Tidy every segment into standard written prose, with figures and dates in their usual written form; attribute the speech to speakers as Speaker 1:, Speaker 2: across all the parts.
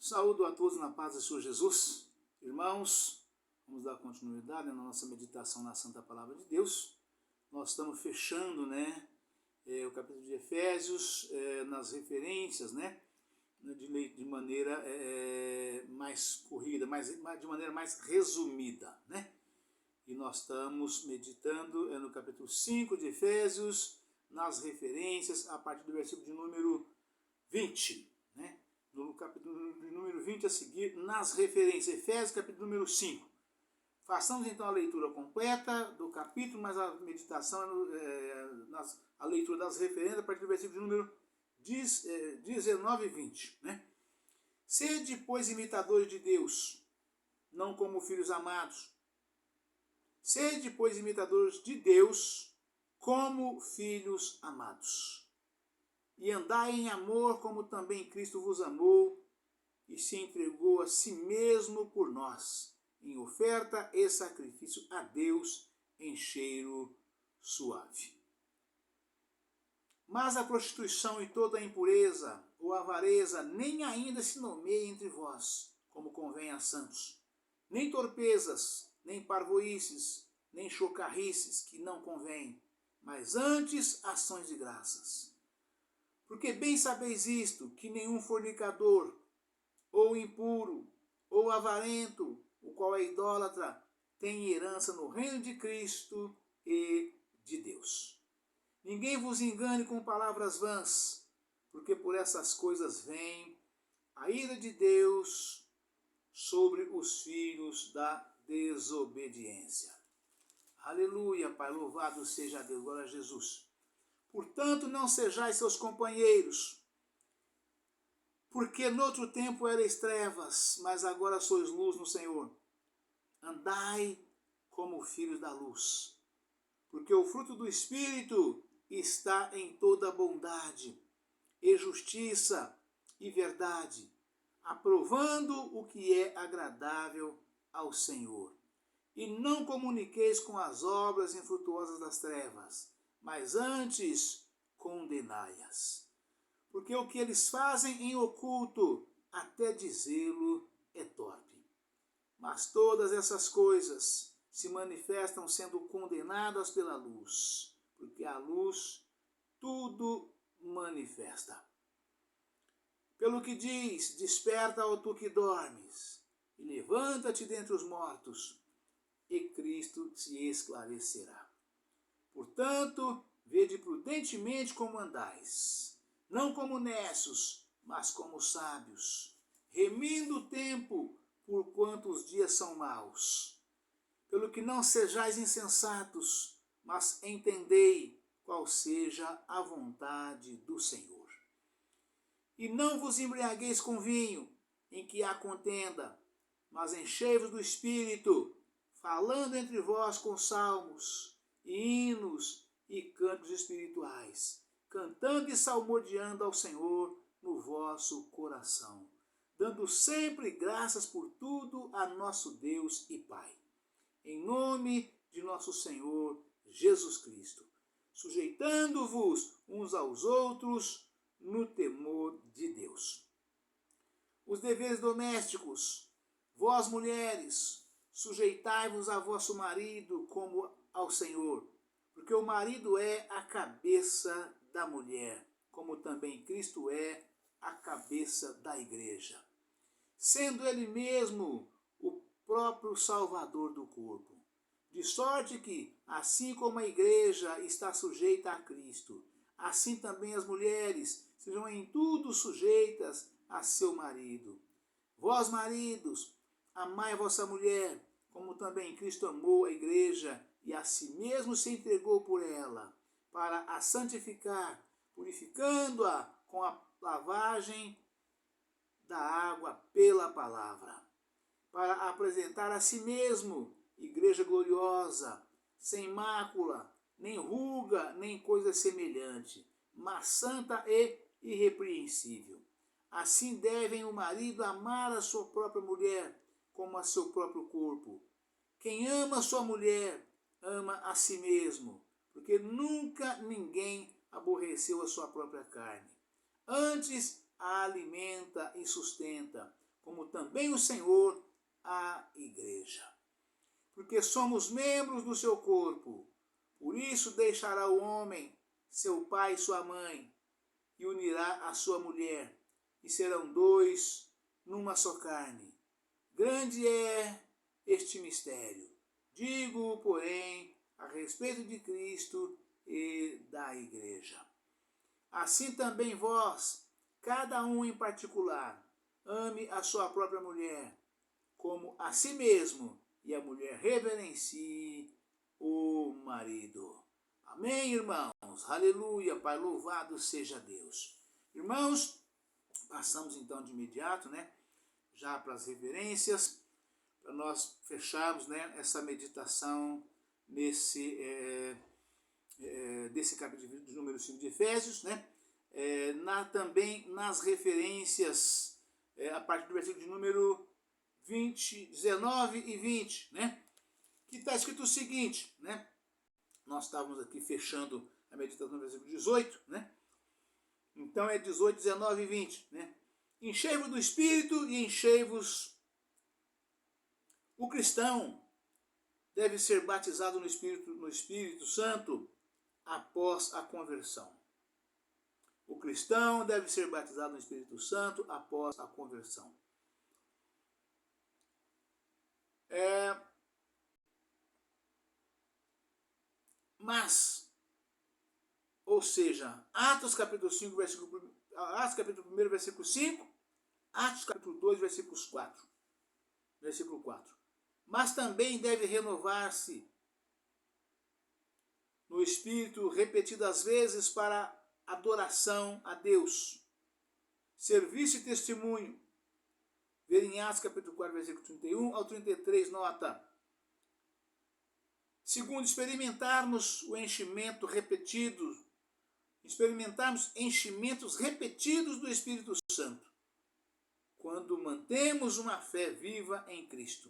Speaker 1: Saúdo a todos na paz do Senhor Jesus. Irmãos, vamos dar continuidade na nossa meditação na Santa Palavra de Deus. Nós estamos fechando, o capítulo de Efésios, nas referências, de maneira mais corrida, de maneira mais resumida, E nós estamos meditando no capítulo 5 de Efésios, nas referências, a partir do versículo de número 20, No capítulo de número 20 a seguir, nas referências, Efésios, capítulo número 5. Façamos então a leitura completa do capítulo, mas a meditação, a leitura das referências, a partir do versículo de número 19 e 20. Sede, pois, imitadores de Deus, não como filhos amados. Sede, pois, imitadores de Deus, como filhos amados. E andai em amor, como também Cristo vos amou, e se entregou a si mesmo por nós, em oferta e sacrifício a Deus em cheiro suave. Mas a prostituição e toda a impureza ou avareza nem ainda se nomeia entre vós, como convém a santos. Nem torpezas, nem parvoíces, nem chocarrices, que não convém, mas antes ações de graças. Porque bem sabeis isto, que nenhum fornicador, ou impuro, ou avarento, o qual é idólatra, tem herança no reino de Cristo e de Deus. Ninguém vos engane com palavras vãs, porque por essas coisas vem a ira de Deus sobre os filhos da desobediência. Aleluia, Pai, louvado seja Deus, glória a Jesus. Portanto, não sejais seus companheiros, porque noutro tempo erais trevas, mas agora sois luz no Senhor. Andai como filhos da luz, porque o fruto do Espírito está em toda bondade, e justiça e verdade, aprovando o que é agradável ao Senhor. E não comuniqueis com as obras infrutuosas das trevas, mas antes condenai-as. Porque o que eles fazem em oculto, até dizê-lo, é torpe. Mas todas essas coisas se manifestam sendo condenadas pela luz, porque a luz tudo manifesta. Pelo que diz, desperta, ó tu que dormes, e levanta-te dentre os mortos, e Cristo te esclarecerá. Portanto, vede prudentemente como andais, não como necios, mas como sábios, remindo o tempo, porquanto os dias são maus. Pelo que não sejais insensatos, mas entendei qual seja a vontade do Senhor. E não vos embriagueis com vinho, em que há contenda, mas enchei-vos do Espírito, falando entre vós com salmos, e hinos e cantos espirituais, cantando e salmodiando ao Senhor no vosso coração, dando sempre graças por tudo a nosso Deus e Pai, em nome de nosso Senhor Jesus Cristo, sujeitando-vos uns aos outros no temor de Deus. Os deveres domésticos, vós mulheres, sujeitai-vos a vosso marido como ao Senhor, porque o marido é a cabeça da mulher, como também Cristo é a cabeça da igreja, sendo ele mesmo o próprio Salvador do corpo. De sorte que, assim como a igreja está sujeita a Cristo, assim também as mulheres sejam em tudo sujeitas a seu marido. Vós, maridos, amai a vossa mulher, como também Cristo amou a igreja e a si mesmo se entregou por ela, para a santificar, purificando-a com a lavagem da água pela palavra, para apresentar a si mesmo igreja gloriosa, sem mácula, nem ruga, nem coisa semelhante, mas santa e irrepreensível. Assim devem o marido amar a sua própria mulher, como a seu próprio corpo. Quem ama a sua mulher, ama a si mesmo, porque nunca ninguém aborreceu a sua própria carne. Antes a alimenta e sustenta, como também o Senhor a igreja. Porque somos membros do seu corpo. Por isso deixará o homem seu pai e sua mãe, e unirá a sua mulher, e serão dois numa só carne. Grande é este mistério. Digo, porém, a respeito de Cristo e da igreja. Assim também vós, cada um em particular, ame a sua própria mulher, como a si mesmo, e a mulher reverencie o marido. Amém, irmãos? Aleluia, Pai, louvado seja Deus. Irmãos, passamos então de imediato, já para as reverências, para nós fecharmos, essa meditação desse capítulo de número 5 de Efésios, também nas referências, a partir do versículo de número 19 e 20, que está escrito o seguinte, nós estávamos aqui fechando a meditação no versículo 18, então é 18, 19 e 20, Enchei-vos do Espírito e enchei-vos. O cristão deve ser batizado no Espírito Santo após a conversão. O cristão deve ser batizado no Espírito Santo após a conversão. Ou seja, Atos capítulo 5, Atos capítulo 1, versículo 5, Atos capítulo 2, versículo 4. Mas também deve renovar-se no Espírito repetidas vezes para adoração a Deus, serviço e testemunho. Ver em Atos capítulo 4, versículo 31 ao 33, nota. Segundo, experimentarmos enchimentos repetidos do Espírito Santo, quando mantemos uma fé viva em Cristo.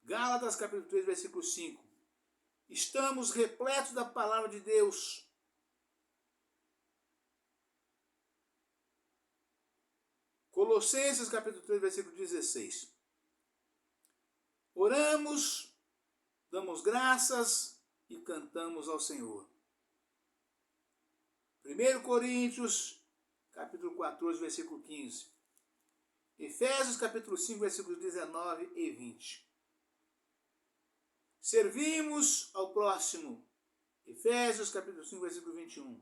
Speaker 1: Gálatas capítulo 3, versículo 5. Estamos repletos da palavra de Deus. Colossenses capítulo 3, versículo 16. Oramos, damos graças e cantamos ao Senhor. 1 Coríntios capítulo 14, versículo 15. Efésios capítulo 5, versículos 19 e 20. Servimos ao próximo. Efésios capítulo 5, versículo 21.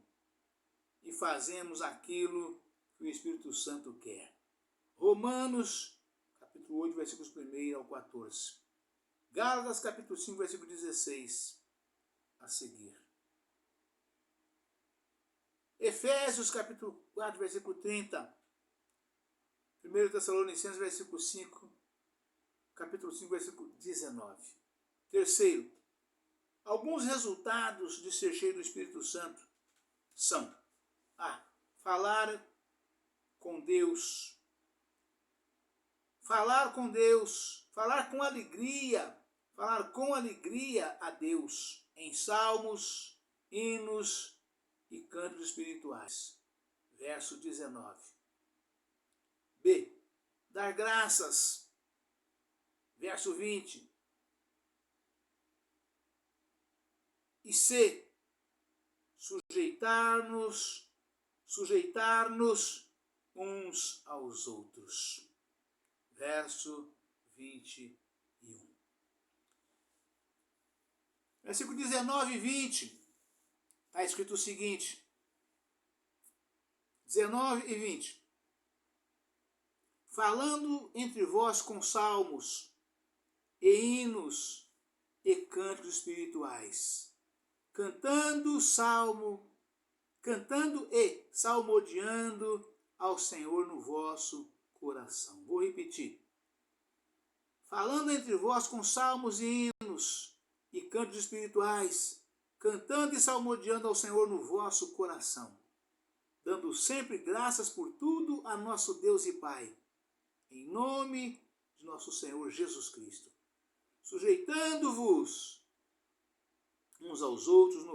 Speaker 1: E fazemos aquilo que o Espírito Santo quer. Romanos capítulo 8, versículos 1 ao 14. Gálatas capítulo 5, versículo 16. A seguir. Efésios capítulo 4, versículo 30. 1 Tessalonicenses versículo 5, capítulo 5, versículo 19. Terceiro, alguns resultados de ser cheio do Espírito Santo são: falar com Deus, falar com alegria a Deus em salmos, hinos e cantos espirituais. Verso 19. B. Dar graças. Verso 20. E C. Sujeitar-nos uns aos outros. Verso 21. Versículo 19 e 20. Está escrito o seguinte. 19 e 20. Falando entre vós com salmos e hinos e cânticos espirituais, cantando e salmodiando ao Senhor no vosso coração. Vou repetir. Falando entre vós com salmos e hinos e cânticos espirituais, cantando e salmodiando ao Senhor no vosso coração, dando sempre graças por tudo a nosso Deus e Pai, em nome de nosso Senhor Jesus Cristo, sujeitando-vos uns aos outros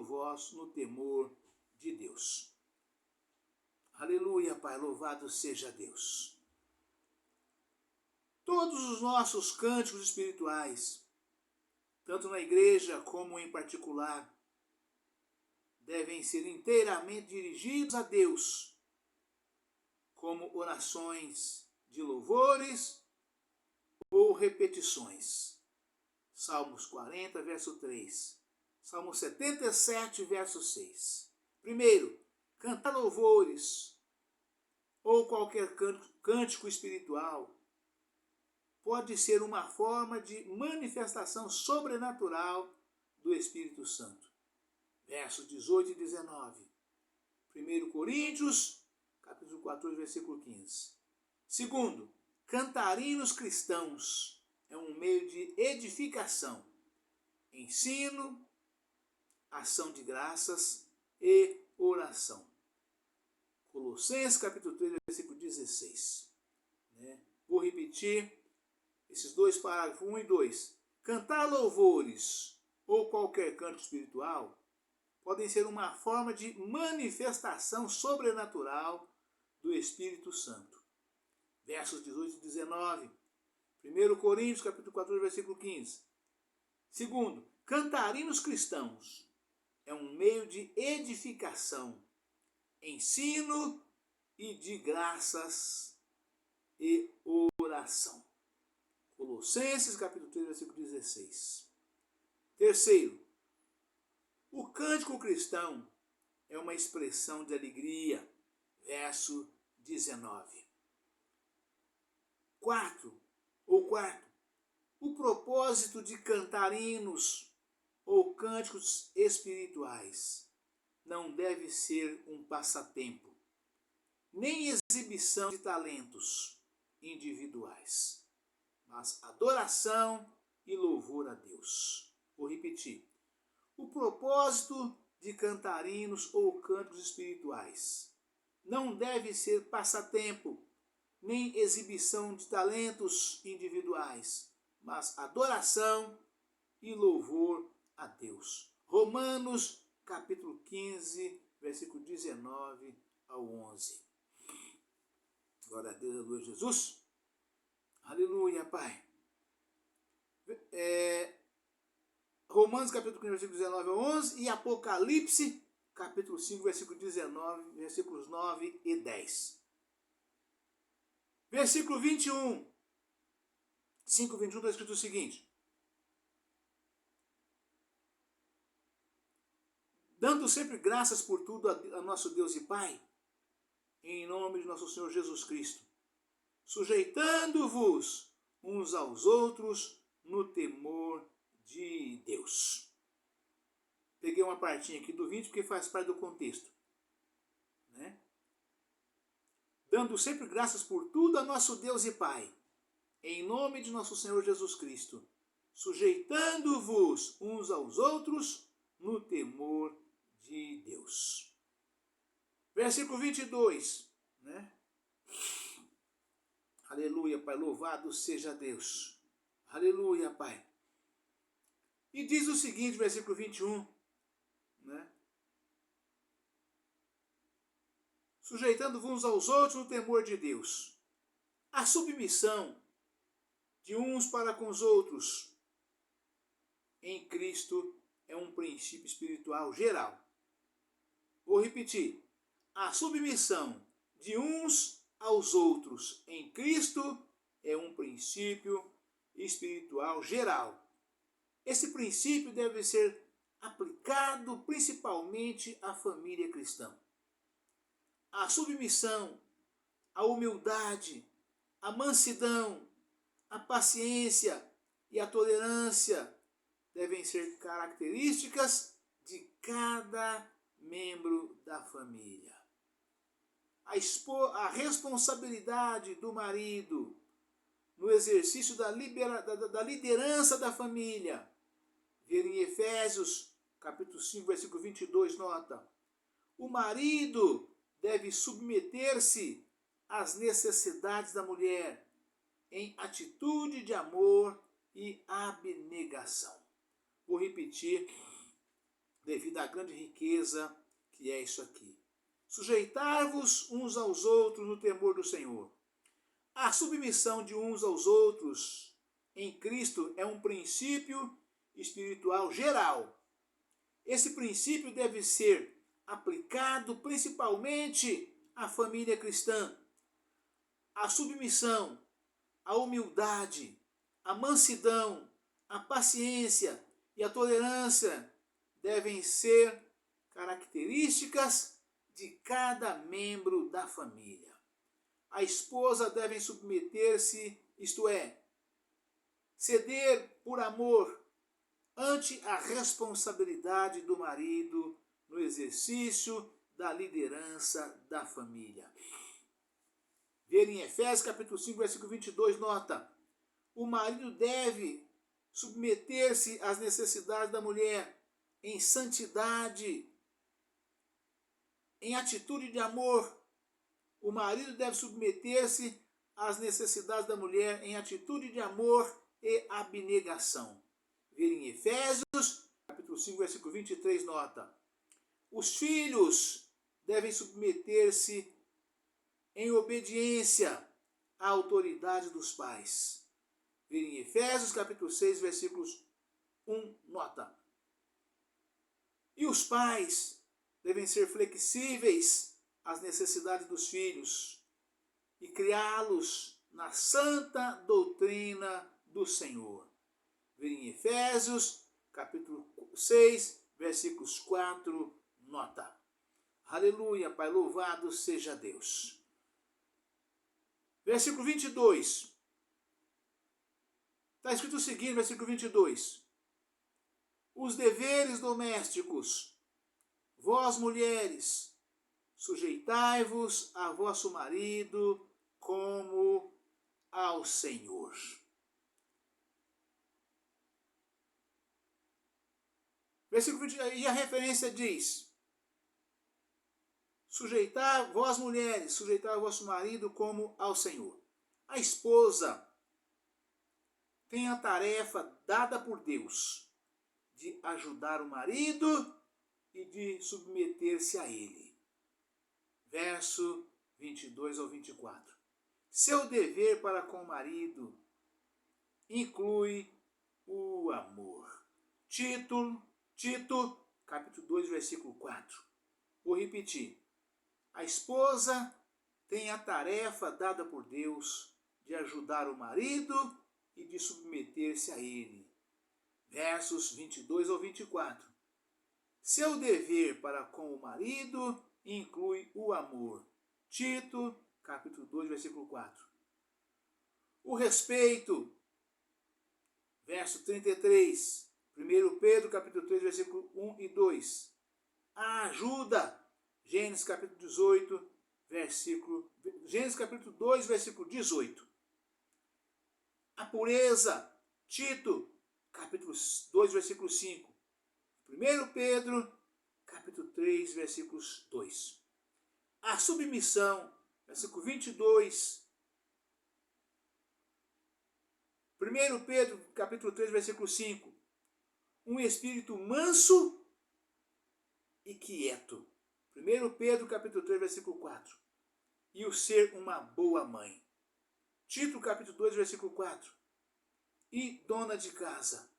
Speaker 1: no temor de Deus. Aleluia. Aleluia, Pai, louvado seja Deus. Todos os nossos cânticos espirituais, tanto na igreja como em particular, devem ser inteiramente dirigidos a Deus, como orações de louvores ou repetições. Salmos 40, verso 3. Salmo 77, verso 6. Primeiro, cantar louvores ou qualquer cântico espiritual pode ser uma forma de manifestação sobrenatural do Espírito Santo. Versos 18 e 19. 1 Coríntios, capítulo 14, versículo 15. Segundo, cantar hinos cristãos é um meio de edificação, ensino, ação de graças e oração. Colossenses, capítulo 3, versículo 16. Vou repetir esses dois parágrafos, 1 e 2. Cantar louvores ou qualquer canto espiritual podem ser uma forma de manifestação sobrenatural do Espírito Santo. Versos 18 e 19. 1 Coríntios, capítulo 14, versículo 15. Segundo, cantar hinos cristãos é um meio de edificação, ensino e de graças e oração. Colossenses, capítulo 3, versículo 16. Terceiro, o cântico cristão é uma expressão de alegria. Verso 19. Quarto, o propósito de cantar hinos ou cânticos espirituais não deve ser um passatempo, nem exibição de talentos individuais, mas adoração e louvor a Deus. Vou repetir. O propósito de cantar hinos ou cânticos espirituais não deve ser passatempo, nem exibição de talentos individuais, mas adoração e louvor a Deus. Romanos, capítulo 15, versículo 19 ao 11. Glória a Deus, aleluia, Jesus. Aleluia, Pai. Romanos, capítulo 15, versículo 19 ao 11 e Apocalipse, capítulo 5, versículo 19, versículos 9 e 10. Versículo 21. 5, 21 está escrito o seguinte: dando sempre graças por tudo a nosso Deus e Pai, em nome de nosso Senhor Jesus Cristo, sujeitando-vos uns aos outros no temor de Deus. Peguei uma partinha aqui do vídeo porque faz parte do contexto, né? Dando sempre graças por tudo a nosso Deus e Pai, em nome de nosso Senhor Jesus Cristo, sujeitando-vos uns aos outros no temor de Deus. Versículo 22, né? Aleluia, Pai, louvado seja Deus. Aleluia, Pai. E diz o seguinte, versículo 21, né? Sujeitando-vos uns aos outros no temor de Deus. A submissão de uns para com os outros em Cristo é um princípio espiritual geral. Vou repetir. A submissão de uns aos outros em Cristo é um princípio espiritual geral. Esse princípio deve ser aplicado principalmente à família cristã. A submissão, a humildade, a mansidão, a paciência e a tolerância devem ser características de cada membro da família. A responsabilidade do marido no exercício da liderança da família. Ver em Efésios, capítulo 5, versículo 22, nota. O marido deve submeter-se às necessidades da mulher em atitude de amor e abnegação. Vou repetir, devido à grande riqueza que é isso aqui. Sujeitai-vos uns aos outros no temor do Senhor. A submissão de uns aos outros em Cristo é um princípio espiritual geral. Esse princípio deve ser aplicado principalmente à família cristã. A submissão, a humildade, a mansidão, a paciência e a tolerância devem ser características de cada membro da família. A esposa deve submeter-se, isto é, ceder por amor ante a responsabilidade do marido no exercício da liderança da família. Ver em Efésios capítulo 5, versículo 22, nota: o marido deve submeter-se às necessidades da mulher em santidade, em atitude de amor. O marido deve submeter-se às necessidades da mulher em atitude de amor e abnegação. Ver em Efésios, capítulo 5, versículo 23, nota: os filhos devem submeter-se em obediência à autoridade dos pais. Ver em Efésios, capítulo 6, versículos 1, nota: e os pais devem ser flexíveis às necessidades dos filhos e criá-los na santa doutrina do Senhor. Ver em Efésios, capítulo 6, versículos 4, nota. Aleluia, Pai, louvado seja Deus. Versículo 22. Está escrito o seguinte, versículo 22. Os deveres domésticos, vós mulheres, sujeitai-vos a vosso marido como ao Senhor. Versículo 20, e a referência diz: sujeitar, vós mulheres, sujeitar o vosso marido como ao Senhor. A esposa tem a tarefa dada por Deus de ajudar o marido e de submeter-se a ele. Verso 22 ao 24. Seu dever para com o marido inclui o amor. Tito, capítulo 2, versículo 4. Vou repetir. A esposa tem a tarefa dada por Deus de ajudar o marido e de submeter-se a ele. Versos 22 ao 24. Seu dever para com o marido inclui o amor. Tito, capítulo 2, versículo 4. O respeito, verso 33. 1 Pedro, capítulo 3, versículo 1 e 2. A ajuda, Gênesis capítulo 18, Gênesis capítulo 2, versículo 18. A pureza, Tito, capítulo 2, versículo 5. 1 Pedro, capítulo 3, versículos 2. A submissão, versículo 22. 1 Pedro, capítulo 3, versículo 5. Um espírito manso e quieto. 1 Pedro, capítulo 3, versículo 4. E o ser uma boa mãe. Tito, capítulo 2, versículo 4. E dona de casa.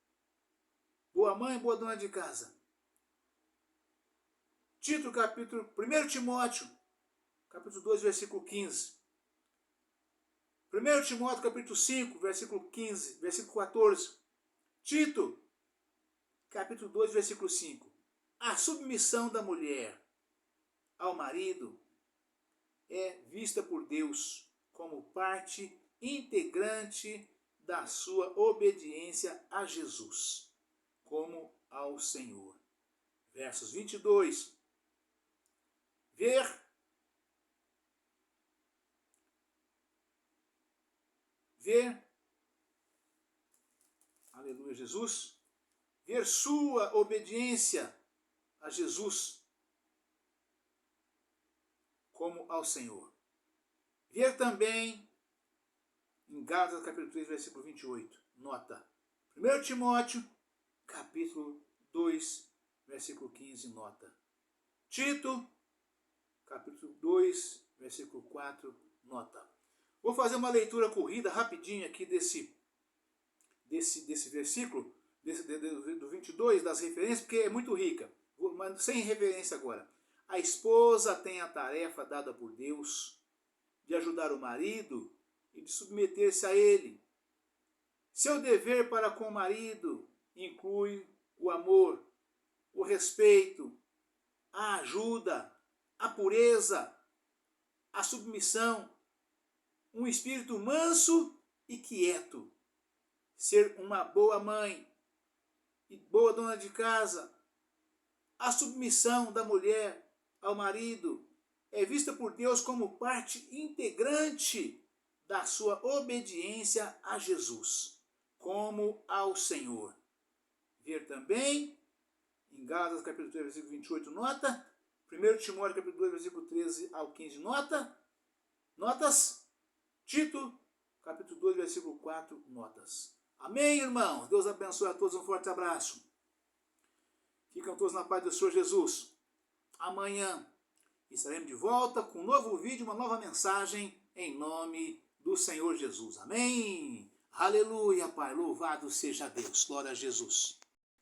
Speaker 1: Boa mãe, boa dona de casa. Tito, capítulo 1 Timóteo, capítulo 2, versículo 15. 1 Timóteo, capítulo 5, versículo 15, versículo 14. Tito, capítulo 2, versículo 5. A submissão da mulher ao marido é vista por Deus como parte integrante da sua obediência a Jesus, como ao Senhor. Versos 22. Ver, aleluia, Jesus, ver sua obediência a Jesus como ao Senhor. Ver também em Gálatas capítulo 3, versículo 28, nota. 1 Timóteo capítulo 2, versículo 15, nota. Tito, capítulo 2, versículo 4, nota. Vou fazer uma leitura corrida rapidinho aqui desse versículo, do 22, das referências, porque é muito rica, mas sem referência agora. A esposa tem a tarefa dada por Deus de ajudar o marido e de submeter-se a ele. Seu dever para com o marido inclui o amor, o respeito, a ajuda, a pureza, a submissão, um espírito manso e quieto, ser uma boa mãe e boa dona de casa. A submissão da mulher ao marido é vista por Deus como parte integrante da sua obediência a Jesus, como ao Senhor. Ver também, em Gálatas capítulo 3, versículo 28, nota. 1 Timóteo capítulo 2, versículo 13 ao 15, nota. Notas. Tito capítulo 2, versículo 4, notas. Amém, irmãos? Deus abençoe a todos, um forte abraço. Ficam todos na paz do Senhor Jesus. Amanhã estaremos de volta com um novo vídeo, uma nova mensagem, em nome do Senhor Jesus. Amém? Aleluia, Pai. Louvado seja Deus. Glória a Jesus.